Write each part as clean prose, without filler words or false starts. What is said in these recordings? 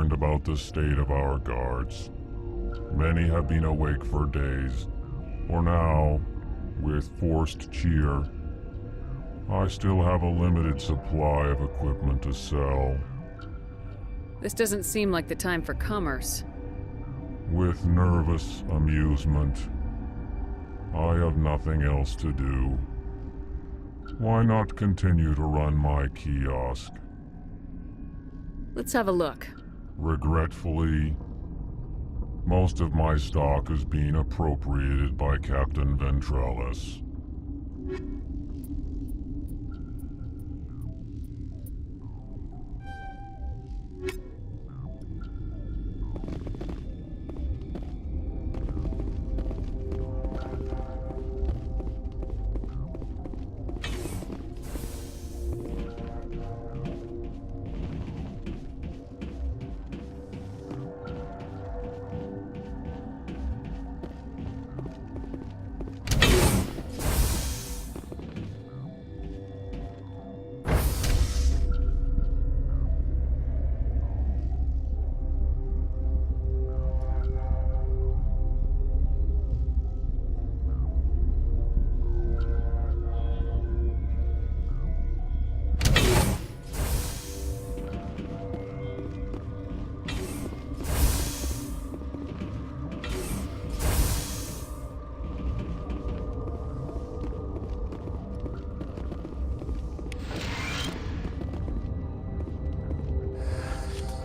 concerned about the state of our guards. Many have been awake for days. For now, with forced cheer, I still have a limited supply of equipment to sell. This doesn't seem like the time for commerce. With nervous amusement. I have nothing else to do. Why not continue to run my kiosk? Let's have a look. Regretfully, most of my stock is being appropriated by Captain Ventrellis.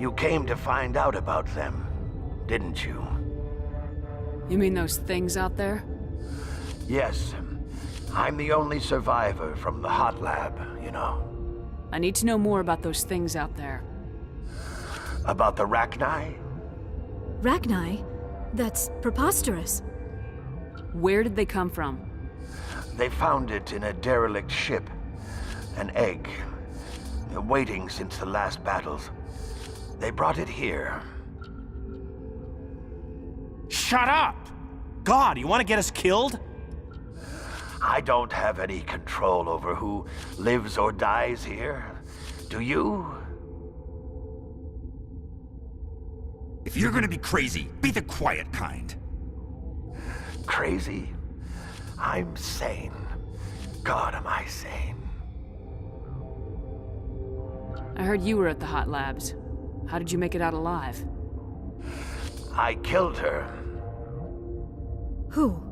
You came to find out about them, didn't you? You mean those things out there? Yes. I'm the only survivor from the hot lab, you know. I need to know more about those things out there. About the Rachni? Rachni? That's preposterous. Where did they come from? They found it in a derelict ship. An egg. Waiting since the last battles. They brought it here. Shut up! God, you want to get us killed? I don't have any control over who lives or dies here. Do you? If you're gonna be crazy, be the quiet kind. Crazy? I'm sane. God, am I sane. I heard you were at the hot labs. How did you make it out alive? I killed her. Who?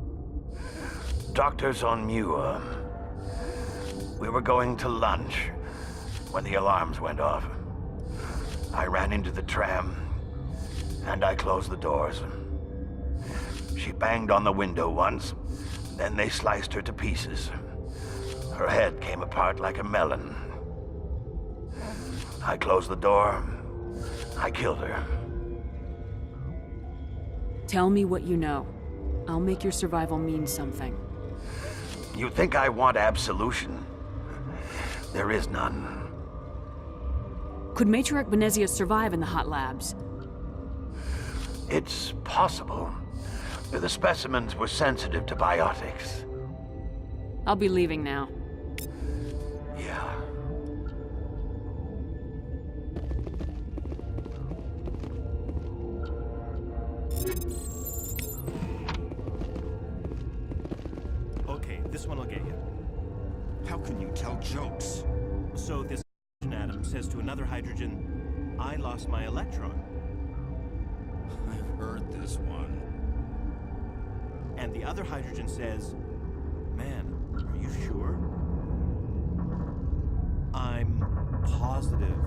Doctors on Muir. We were going to lunch when the alarms went off. I ran into the tram, and I closed the doors. She banged on the window once, then they sliced her to pieces. Her head came apart like a melon. I closed the door. I killed her. Tell me what you know. I'll make your survival mean something. You think I want absolution? There is none. Could Matriarch Benezia survive in the hot labs? It's possible. The specimens were sensitive to biotics. I'll be leaving now. Yeah. Okay, this one will get you. How can you tell jokes? So this hydrogen atom says to another hydrogen, I lost my electron. I've heard this one. And the other hydrogen says, man, are you sure? I'm positive.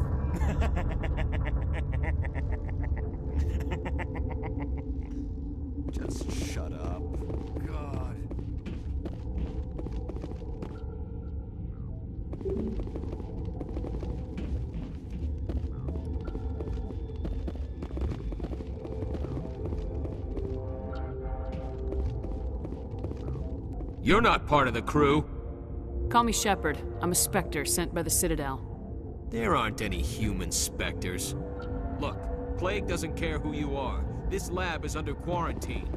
Just shut up. God. You're not part of the crew. Call me Shepard. I'm a Spectre sent by the Citadel. There aren't any human specters. Look, Plague doesn't care who you are. This lab is under quarantine.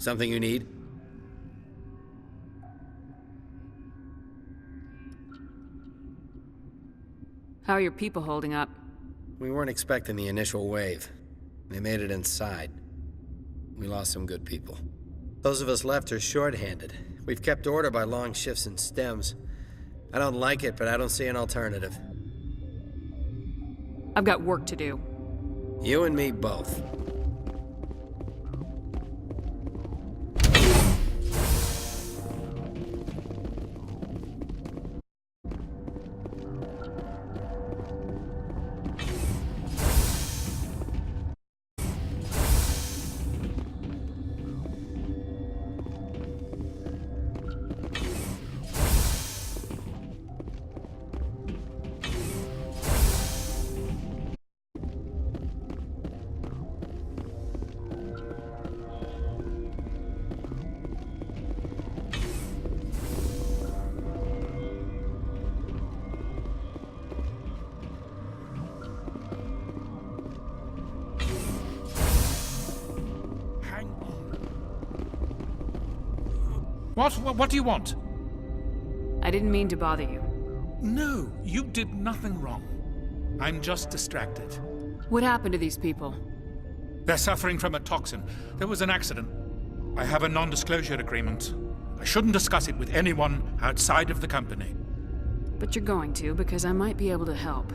Something you need? How are your people holding up? We weren't expecting the initial wave. They made it inside. We lost some good people. Those of us left are short-handed. We've kept order by long shifts and stems. I don't like it, but I don't see an alternative. I've got work to do. You and me both. What do you want? I didn't mean to bother you. No, you did nothing wrong. I'm just distracted. What happened to these people? They're suffering from a toxin. There was an accident. I have a non-disclosure agreement. I shouldn't discuss it with anyone outside of the company. But you're going to, because I might be able to help.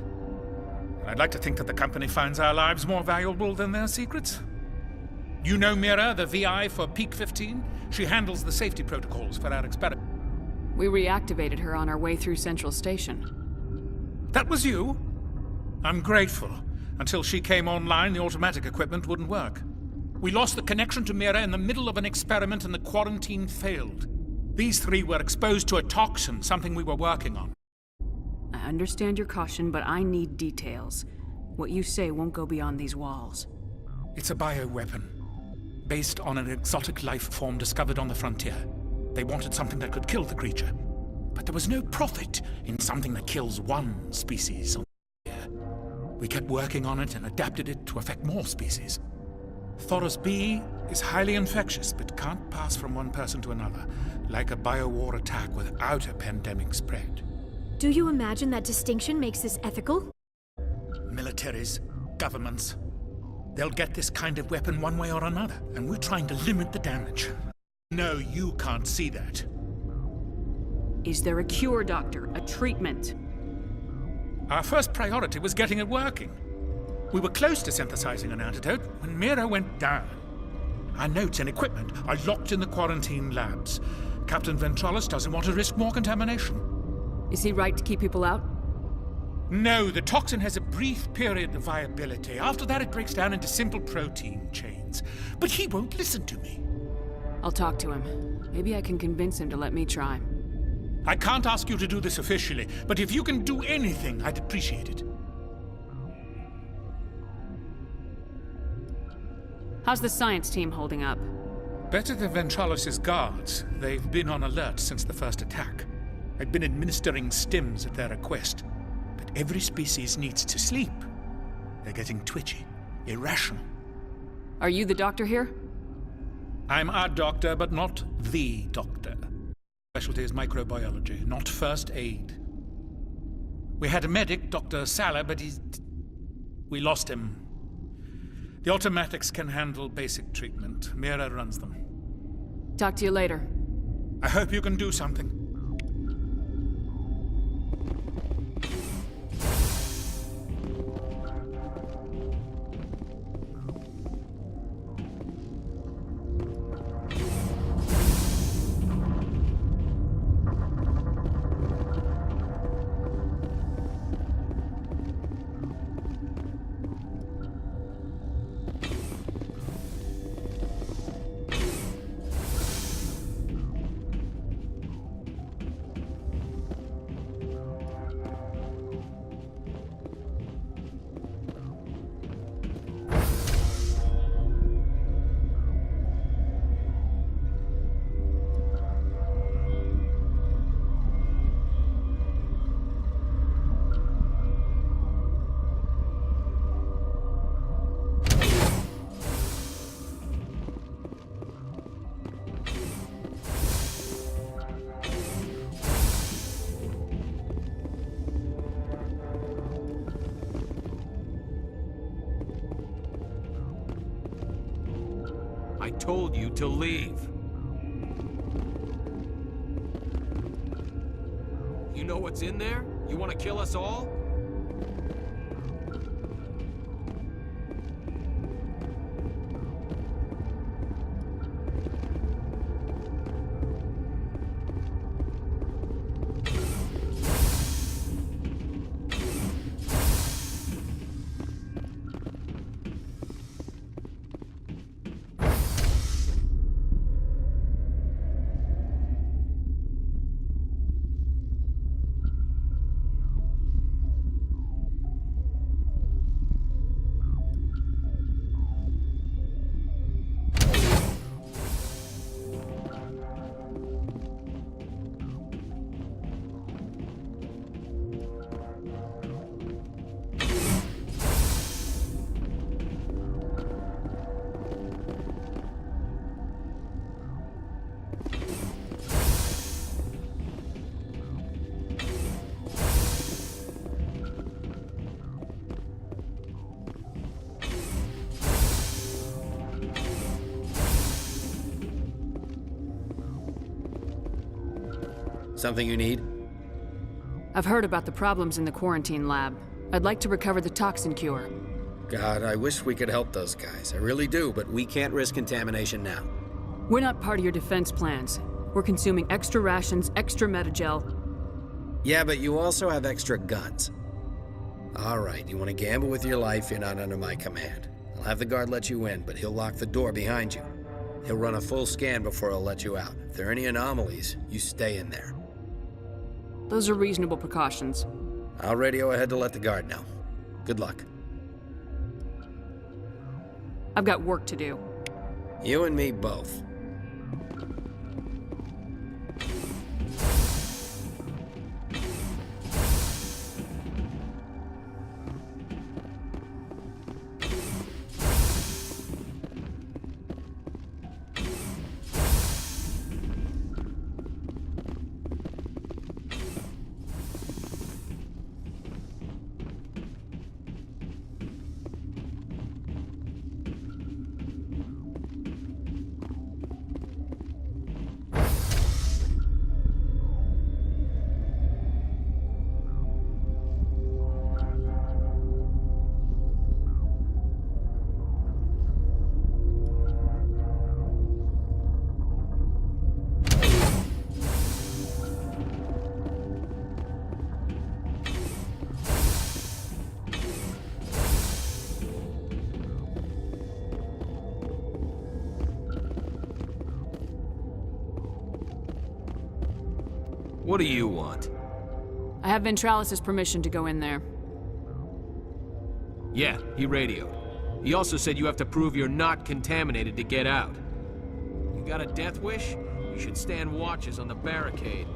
I'd like to think that the company finds our lives more valuable than their secrets. You know Mira, the VI for Peak 15? She handles the safety protocols for our experiment. We reactivated her on our way through Central Station. That was you? I'm grateful. Until she came online, the automatic equipment wouldn't work. We lost the connection to Mira in the middle of an experiment and the quarantine failed. These three were exposed to a toxin, something we were working on. I understand your caution, but I need details. What you say won't go beyond these walls. It's a bioweapon, based on an exotic life form discovered on the frontier. They wanted something that could kill the creature. But there was no profit in something that kills one species on the frontier. We kept working on it and adapted it to affect more species. Thoros B is highly infectious, but can't pass from one person to another, like a biowar attack without a pandemic spread. Do you imagine that distinction makes this ethical? Militaries, governments, they'll get this kind of weapon one way or another, and we're trying to limit the damage. No, you can't see that. Is there a cure, Doctor? A treatment? Our first priority was getting it working. We were close to synthesizing an antidote when Mira went down. Our notes and equipment are locked in the quarantine labs. Captain Ventralis doesn't want to risk more contamination. Is he right to keep people out? No, the toxin has a brief period of viability. After that, it breaks down into simple protein chains. But he won't listen to me. I'll talk to him. Maybe I can convince him to let me try. I can't ask you to do this officially, but if you can do anything, I'd appreciate it. How's the science team holding up? Better than Ventralis' guards. They've been on alert since the first attack. I've been administering stims at their request. But every species needs to sleep. They're getting twitchy, irrational. Are you the doctor here? I'm a doctor, but not the doctor. Specialty is microbiology, not first aid. We had a medic, Dr. Sala, but we lost him. The automatics can handle basic treatment. Mira runs them. Talk to you later. I hope you can do something. told you to leave. You know what's in there? You want to kill us all? Something you need? I've heard about the problems in the quarantine lab. I'd like to recover the toxin cure. God, I wish we could help those guys. I really do, but we can't risk contamination now. We're not part of your defense plans. We're consuming extra rations, extra metagel. Yeah, but you also have extra guns. All right, you want to gamble with your life, you're not under my command. I'll have the guard let you in, but he'll lock the door behind you. He'll run a full scan before he'll let you out. If there are any anomalies, you stay in there. Those are reasonable precautions. I'll radio ahead to let the guard know. Good luck. I've got work to do. You and me both. What do you want? I have Ventralis' permission to go in there. Yeah, he radioed. He also said you have to prove you're not contaminated to get out. You got a death wish? You should stand watches on the barricade.